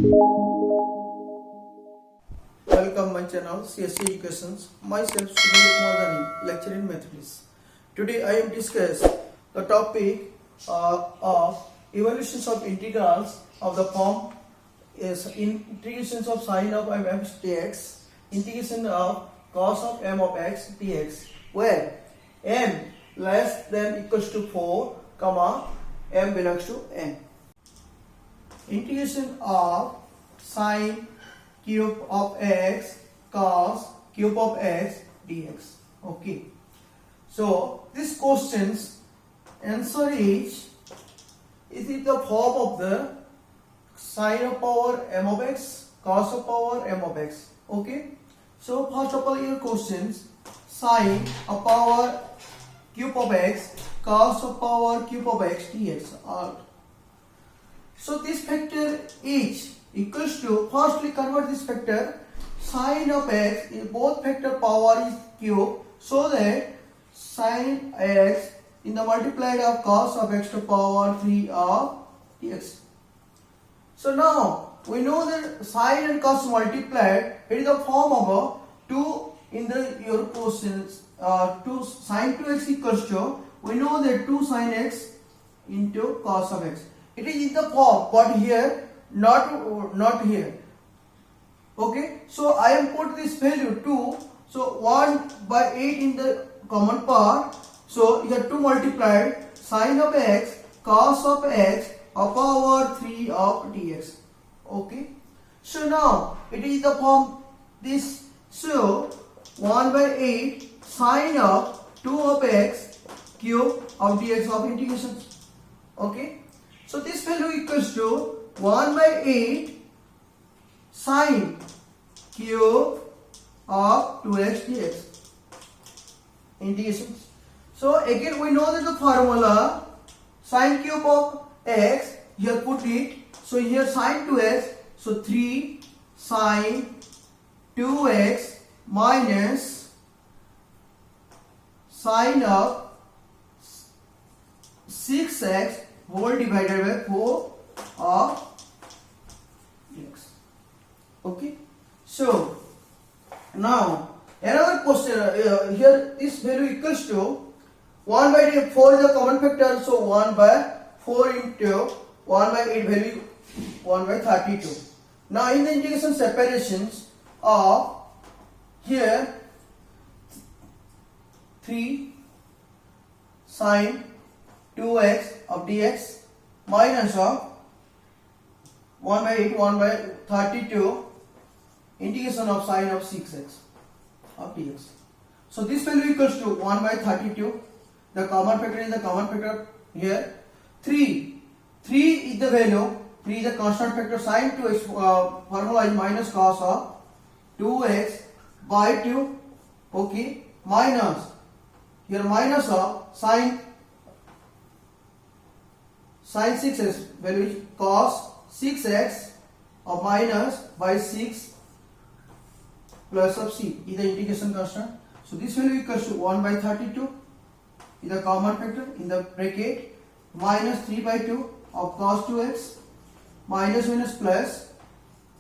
Welcome my channel CSC Educations. Myself Subhadev Madani, lecturer in mathematics. Today I am discuss the topic of evaluations of integrals of the form is integrations of sine of m x dx, integration of cos of m of x dx, where m less than equals to 4, comma m belongs to n. Integration of sine cube of x cos cube of x dx. Okay, so this question's answer is in the form of the sine of power m of x cos of power m of x. Okay, so first of all your questions sine of power cube of x cos of power cube of x dx are. So this factor is equals to, firstly convert this factor sine of x in both factor power is cube, so that sine x in the multiplied of cos of x to power 3 of dx. So now we know that sine and cos multiplied, it is the form of a 2 in the your questions 2 sine 2x equals to, we know that 2 sine x into cos of x. It is in the form, but here not here. Okay, so I am put this value 2, so 1/8 in the common part, so here 2 multiplied sine of x cos of x of power 3 of dx. Okay, so now it is the form this, so 1/8 sine of 2 of x cube of dx of integration. Okay, so this value equals to 1/8 sine cube of 2x dx integration. So again we know that the formula sine cube of x, here put it, so here sine 2x, so 3 sine 2x minus sine of 6x whole divided by 4 of dx. Okay, so now another question here this value equals to 1/4 is the common factor, so 1/4 into 1/8 value 1/32. Now in the integration separations of here 3 sine 2x of dx minus of 1/8 1/32 integration of sine of 6x of dx. So this value equals to 1/32. The common factor is the common factor here. 3 is the value, 3 is the constant factor. Sine 2x formula is minus cos of 2x by 2. Okay, minus here minus of sine 6x value is cos 6x of minus by 6 plus of c is the integration constant. So this value equals to 1/32 is the common factor in the bracket, minus 3/2 of cos 2x minus plus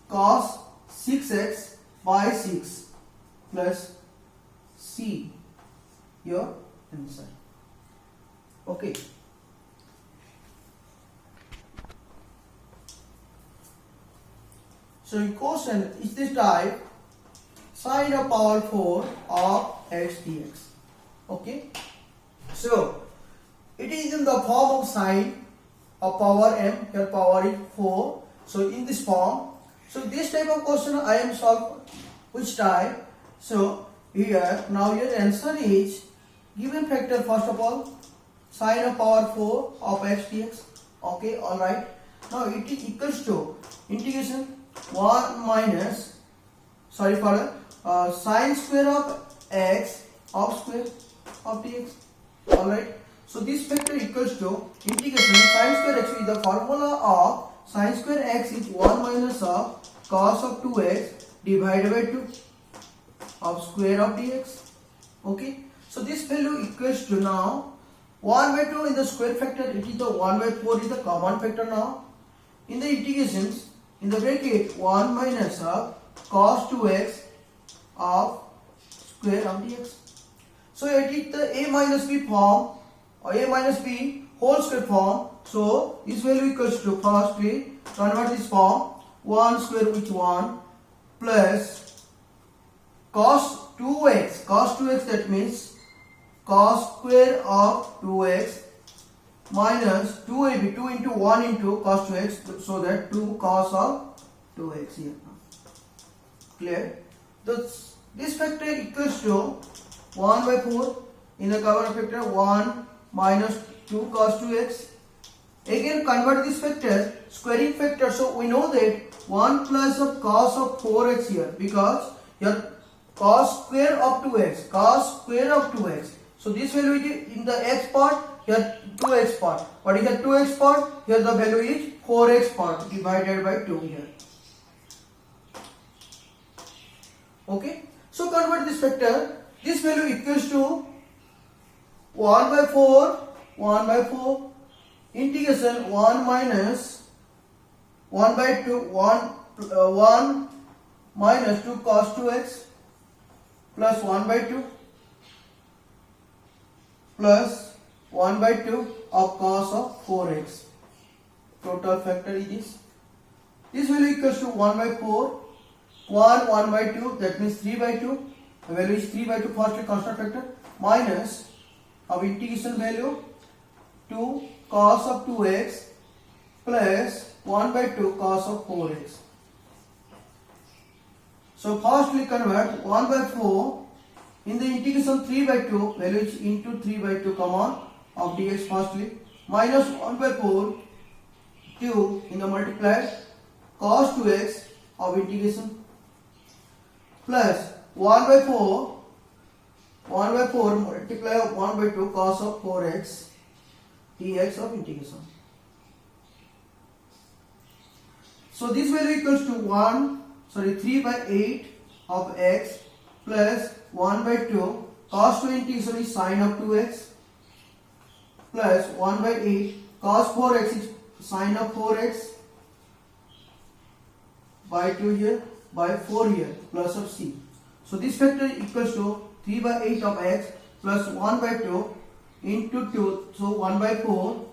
cos 6x by 6 plus c, your answer. Okay. So in question is this type sine of power 4 of x dx. Okay, so it is in the form of sine of power m, here power is 4, so in this form. So this type of question I am solved which type. So here now your answer is given factor, first of all sine of power 4 of x dx. Okay, all right, now it is equals to integration 1 minus sine square of x of square of dx. All right, so this factor equals to integration sine square x is the formula of sine square x is 1 minus of cos of 2x divided by 2 of square of dx. Okay, so this value equals to now 1/2 in the square factor, it is the 1/4 is the common factor. Now in the integrations in the bracket 1 minus of cos 2x of square of dx. So it is the a minus b form or a minus b whole square form. So this value equals to, firstly convert this form, 1 square which 1 plus cos 2x, that means cos square of 2x minus 2ab, 2 into 1 into cos 2x, so that 2 cos of 2x here. Clear? This factor equals to 1 by 4 in the common factor, 1 minus 2 cos 2x. Again convert this factor, squaring factor, so we know that 1 plus of cos of 4x here, because here cos square of 2x, so this value is in the x part, here 2x part, what is the 2x part, here the value is 4x part divided by 2 here. Okay, so convert this factor, this value equals to 1 by 4 integration 1 minus 1 by 2, 1 minus 2 cos 2x plus 1 by 2 plus 1 by 2 of cos of 4x. Total factor is this. This value equals to 1 by 4, 1 by 2, that means 3 by 2. The value is 3 by 2, firstly constant factor, minus of integration value 2 cos of 2x plus 1 by 2 cos of 4x. So firstly convert 1 by 4 in the integration 3 by 2, value is into 3 by 2 common of dx firstly, minus 1 by 4 2 in the multiplied cos 2x of integration plus 1 by 4 multiply 1 by 2 cos of 4x dx of integration. So this value equals to 3 by 8 of x plus 1 by 2 cos 2 integration is sin of 2x plus 1 by 8 cos 4x is sin of 4x by 2 here by 4 here plus of c. So this factor equals to 3 by 8 of x plus 1 by 2 into 2, so 1 by 4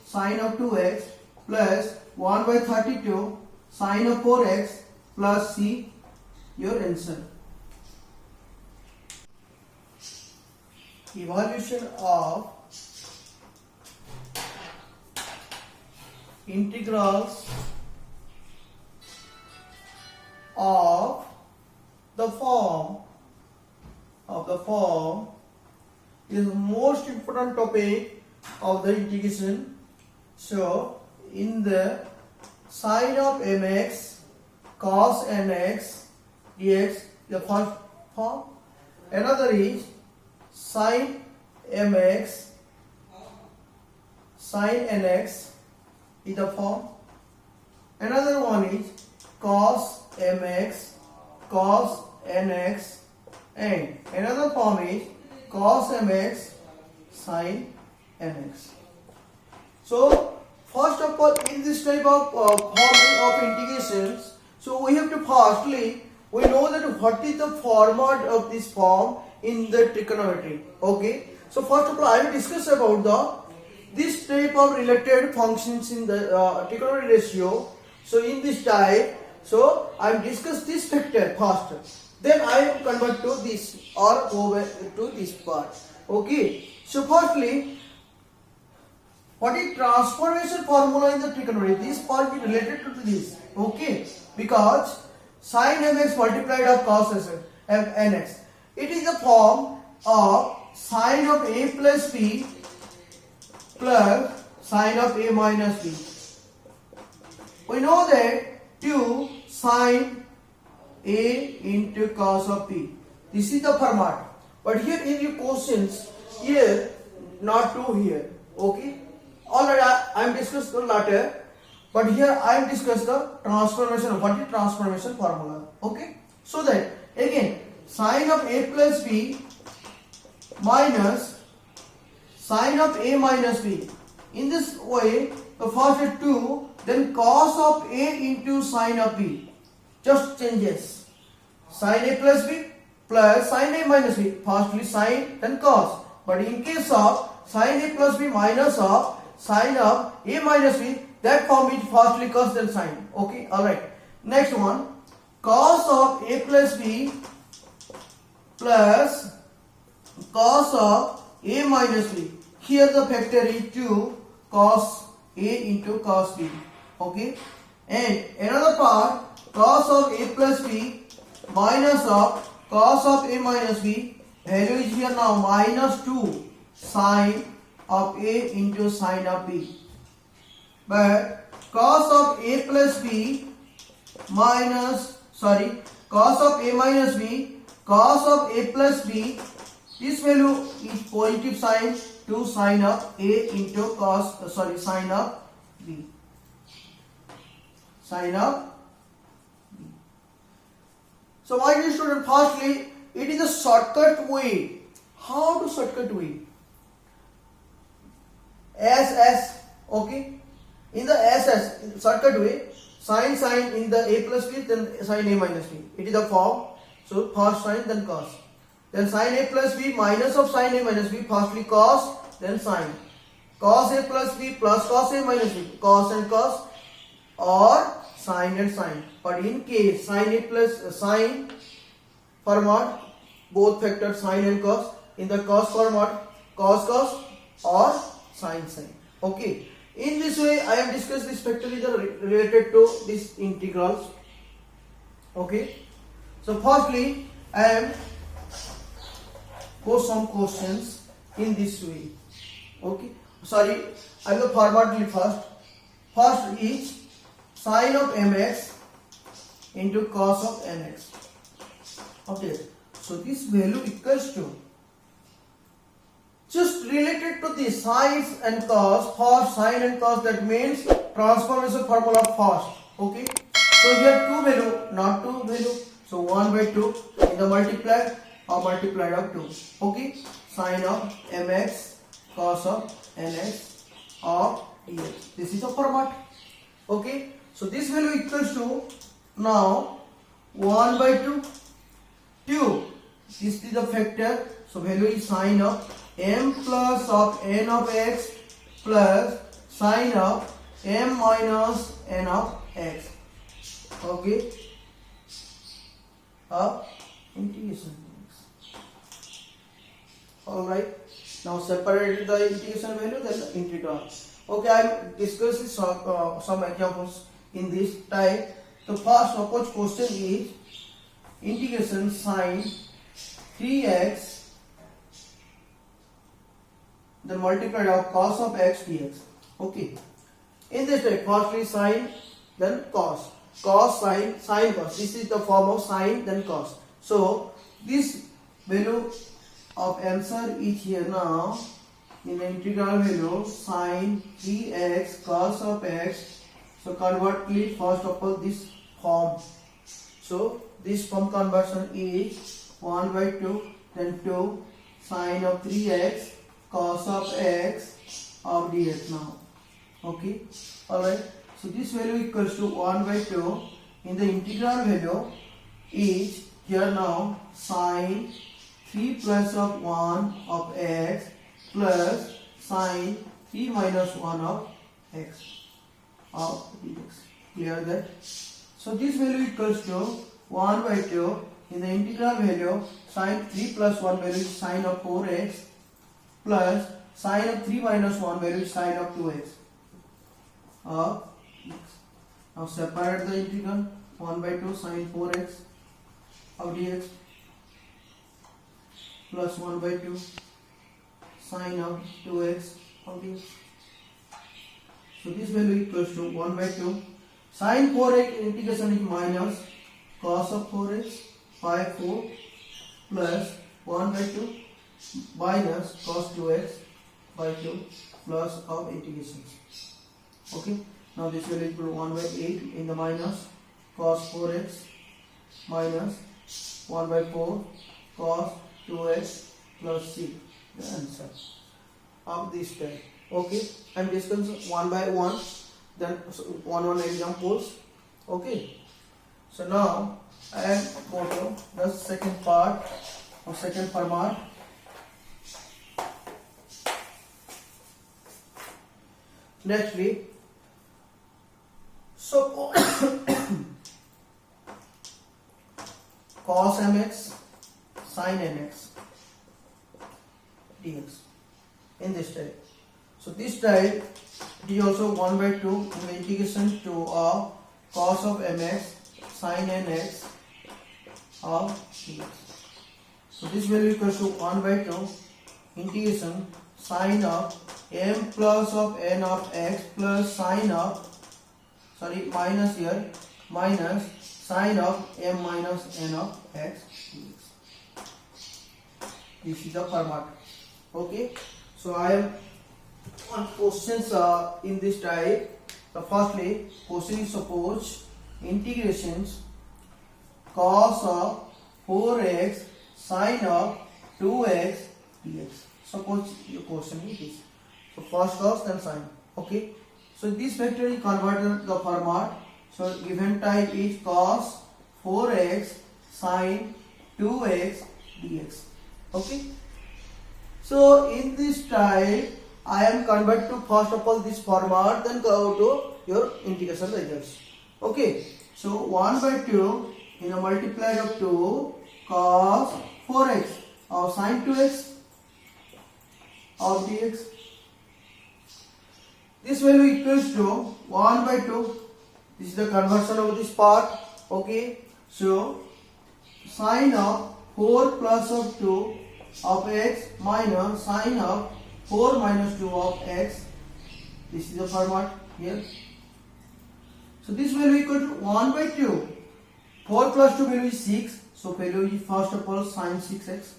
sin of 2x plus 1 by 32 sin of 4x plus c, your answer. Evaluation of integrals of the form is most important topic of the integration. So in the sin of mx cos nx dx, the first form. Another is sin mx sin nx is the form. Another one is cos mx cos nx, and another form is cos mx sin nx. So first of all, in this type of form of integrations, so we have to firstly, we know that what is the format of this form in the trigonometry. Okay, so first of all I will discuss about this type of related functions in the trigonometry ratio. So in this type, so I will discuss this factor first, then I will convert to this or go to this part. Okay, so firstly, what is transformation formula in the trigonometry? This part is related to this. Okay, because sin mx multiplied of cos nx, it is the form of sin of a plus b plus sin of a minus b. We know that 2 sin a into cos of b. This is the format. But here in your questions, here not 2 here. Okay. Already I am discussed the latter, but here I am discussed the transformation. What is transformation formula? Okay. So that again sin of a plus b minus sin of a minus b. In this way, the first 2 then cos of A into sin of B just changes. Sin A plus B plus sin A minus B. Firstly sin, then cos. But in case of sin A plus B minus of sin of A minus B, that form is firstly cos then sin. Okay, alright. Next one, cos of A plus B plus cos of A minus B. Here the factor is 2 cos A into cos B. Okay, and another part, cos of A plus B minus of cos of A minus B. Value is here now minus 2 sin of A into sin of B. But cos of A plus B minus, cos of A minus B, cos of A plus B, this value is positive sign, 2 sin of A into sin of B. Sin of B. So my dear student, firstly, it is a shortcut way. How to shortcut way? SS, okay? In the SS, shortcut way, sin in the A plus B, then sin A minus B. It is the form. So first sin, then cos. Then sin A plus B minus of sin A minus B, firstly cos, then sin. Cos A plus B plus cos A minus B, cos and cos, or sin and sin. But in case sin A plus sin format, both factors sin and cos. In the cos format, cos or sin. Okay. In this way, I have discussed this factorism related to these integrals. Okay. So firstly, I am pose some questions in this way. Okay. I will format it first. First is sin of mx into cos of nx. Okay. So this value equals to, just related to the sines and cos, first sin and cos, that means transformation formula first. Okay. So here 2 value, not 2 value. So 1 by 2 in the multiplied or multiplied of 2. Okay. Sin of mx cos of nx of dx. This is the format. Okay. So this value equals to, now 1 by 2. This is the factor. So value is sin of m plus of n of x plus sin of m minus n of x. Okay. Integration. Alright. Now separate the integration value, then the integral. Okay, I am discussing some examples in this type. The first suppose question is integration sin 3x then multiplied of cos of x dx. Okay. In this type, firstly sin, then cos. Cos, sin, cos. This is the form of sin, then cos. So this value of answer is here now. In the integral value sin 3x cos of x. So convert please first of all this form. So this form conversion is 1 by 2, then 2 sin of 3x cos of x of dx now. Okay. Alright. So this value equals to 1 by 2. In the integral value is here now sin 3 plus of 1 of x plus sin 3 minus 1 of x of dx. Clear that? So this value equals to 1 by 2. In the integral value, sin 3 plus 1 value is sin of 4x plus sin of 3 minus 1 value is sin of 2x of x. Now separate the integral. 1 by 2 sin 4x of dx plus 1 by 2 sin of 2x of dx. So this value equals to 1 by 2 sin 4x integration is minus cos of 4x by 4 plus 1 by 2 minus cos 2x by 2 plus of integration. Okay. Now this will equal to 1 by 8 in the minus cos 4x minus 1 by 4 cos 2x plus c. The answer of this type. Okay. And discuss one by one. then one examples. Okay, so now I go to the second part or second format. Nextly, so cos mx sin nx dx in this type. So this type it is also 1 by 2 in the integration to cos of mx sin nx of dx. So this value equals to 1 by 2 integration sin of m plus of n of x plus sin of minus here minus sin of m minus n of x dx. This is the format. Okay, so I am on questions in this type. So firstly, question is suppose integrations cos of 4x sin of 2x dx. Suppose your question is this. So first cos then sin. Okay, so this vector is converted to the format. So given type is cos 4x sin 2x dx. Okay, so in this type I am convert to first of all this format, then go to your integration results. Okay, so 1 by 2 in a multiply of 2 cos 4x or sin 2x of dx. This value equals to 1 by 2. This is the conversion of this part. Okay, so sin of 4 plus of 2 of x minus sin of 4 minus 2 of x. This is the format here. So this value equal to 1 by 2. 4 plus 2 value is 6. So value is first of all sin 6x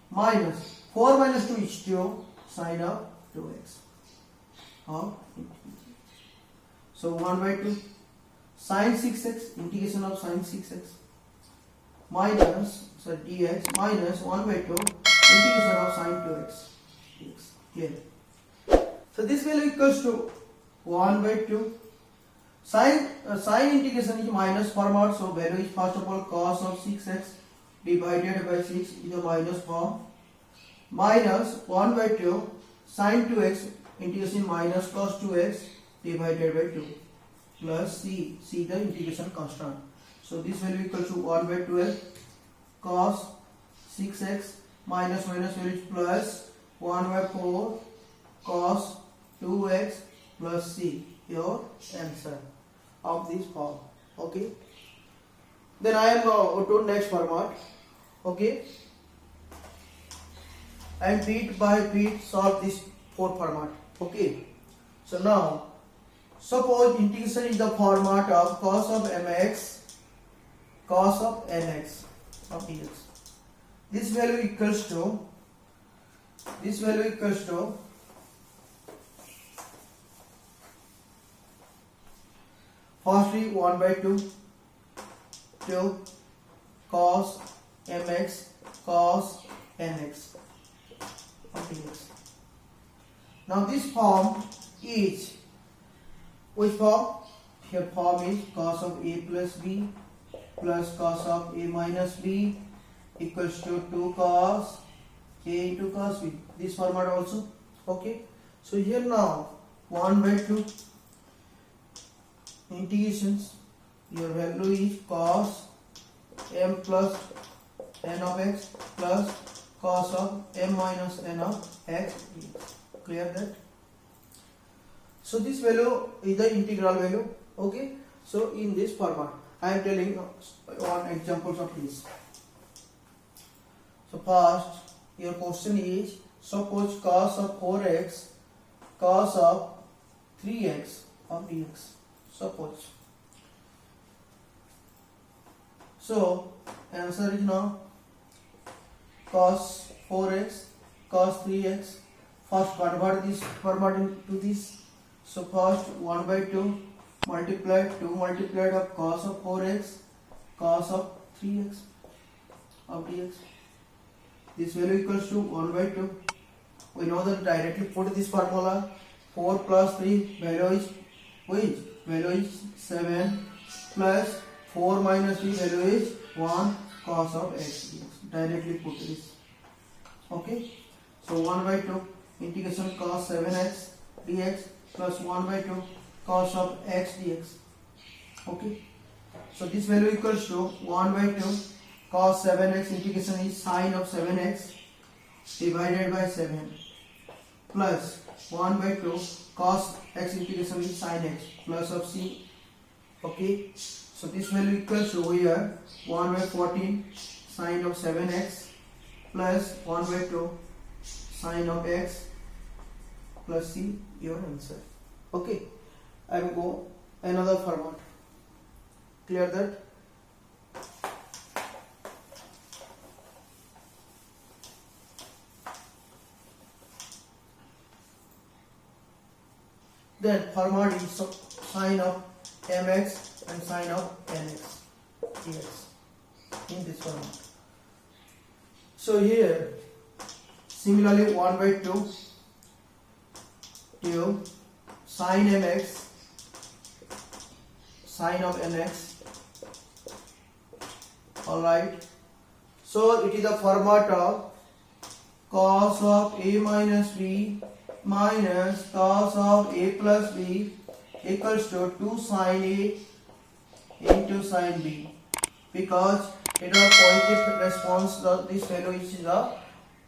minus 4 minus 2 is 2 sin of 2x. So 1 by 2 sin 6x integration of sin 6x minus dx minus 1 by 2 integration of sin 2x dx. Clear? So this value equals to 1 by 2. Sin integration is minus format, so value is first of all cos of 6x divided by 6 is a minus form minus 1 by 2 sin 2x integration minus cos 2x divided by 2 plus c the integration constant. So this value equals to 1 by 12 cos 6x minus value is plus 1 by 4 cos 2x plus c, your answer of this form. Okay, then I am to next format. Okay, I am bit by bit solve this 4 format. Okay, so now suppose integration is the format of cos of mx cos of nx of dx. This value equals to firstly 1 by 2 cos mx cos nx of dx. Now this form is which form? Here form is cos of a plus b plus cos of a minus b equals to 2 cos a into cos b. This format also. Okay, so here now 1 by 2 integrations, your value is cos m plus n of x plus cos of m minus n of x dx. Clear that? So this value is the integral value. Okay, so in this format I am telling one examples of this. So first your question is suppose cos of 4x cos of 3x of dx. Suppose. So answer is now cos 4x cos 3x. First convert this format into this. So first 1 by 2 multiplied of cos of 4x cos of 3x of dx. This value equals to 1 by 2. We know that directly put this formula 4 plus 3 value is which value is 7 plus 4 minus 3 value is 1 cos of x dx. Directly put this. Okay, so 1 by 2 integration cos 7x dx plus 1 by 2 cos of x dx. Okay, so this value equals to 1 by 2 cos 7x integration is sine of 7x divided by 7 plus 1 by 2 cos x integration is sin x plus of c. Okay, so this value equals to here 1 by 14 sine of 7x plus 1 by 2 sine of x plus c, your answer. Okay, I will go another format. Clear that? Then format is sine of mx and sine of nx dx in this format. So here similarly 1 by 2 to sine mx sine of nx. Alright, so it is the format of cos of a minus b minus cos of a plus b equals to 2 sine a into sine b, because it is a positive response. This value is the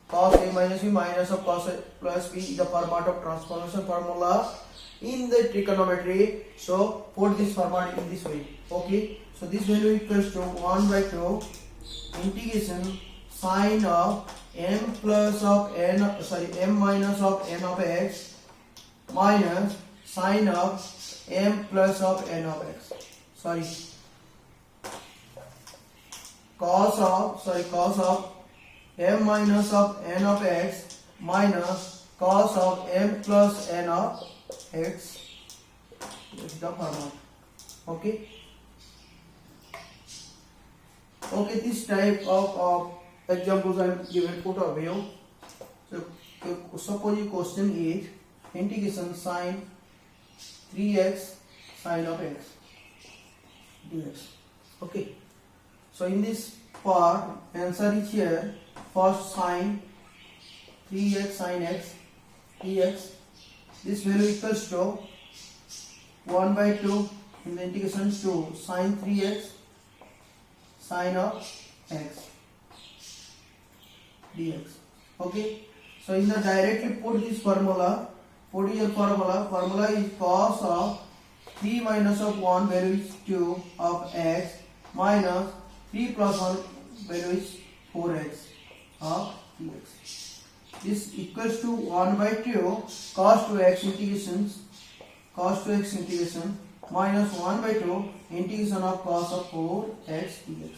cos a minus b minus of cos a plus b is the format of transformation formula in the trigonometry. So put this format in this way. Okay, so this value equals to 1 by 2 integration sine of m plus of n, m minus of n of x minus sine of m plus of n of x. Cos of m minus of n of x minus cos of m plus n of x. This is the format. Okay. Okay, this type of examples I am given put of you. So suppose your question is integration sine 3x sine of x dx. Okay, so in this part answer is here. First sine 3x sine x dx, this value equals to 1 by 2 in the integration to sine 3x sine of x dx. Okay, so in the directly put this formula, put your formula is cos of 3 minus of 1 value is 2 of x minus 3 plus 1 value is 4x of dx. This equals to 1 by 2 cos 2x integration minus 1 by 2 integration of cos of 4x dx.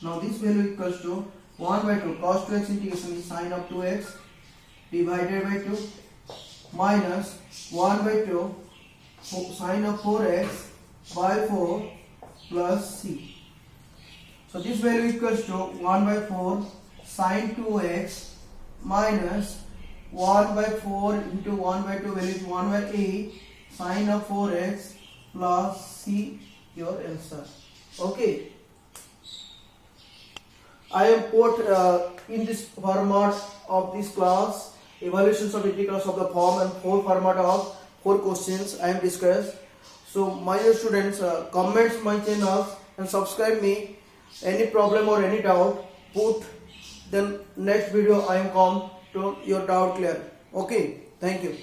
Now this value equals to 1 by 2 cos 2x integration is sine of 2x divided by 2 minus 1 by 2 sine of 4x by 4 plus c. So this value equals to 1 by 4 sine 2x minus 1 by 4 into 1 by 2 value is 1 by 8 sine of 4x plus c, your answer. Okay, I have put in this format of this class evaluations of integrals of the form and 4 format of 4 questions I have discussed. So my students, comment my channel and subscribe me. Any problem or any doubt, put, then next video I am come to your doubt clear. Okay, thank you.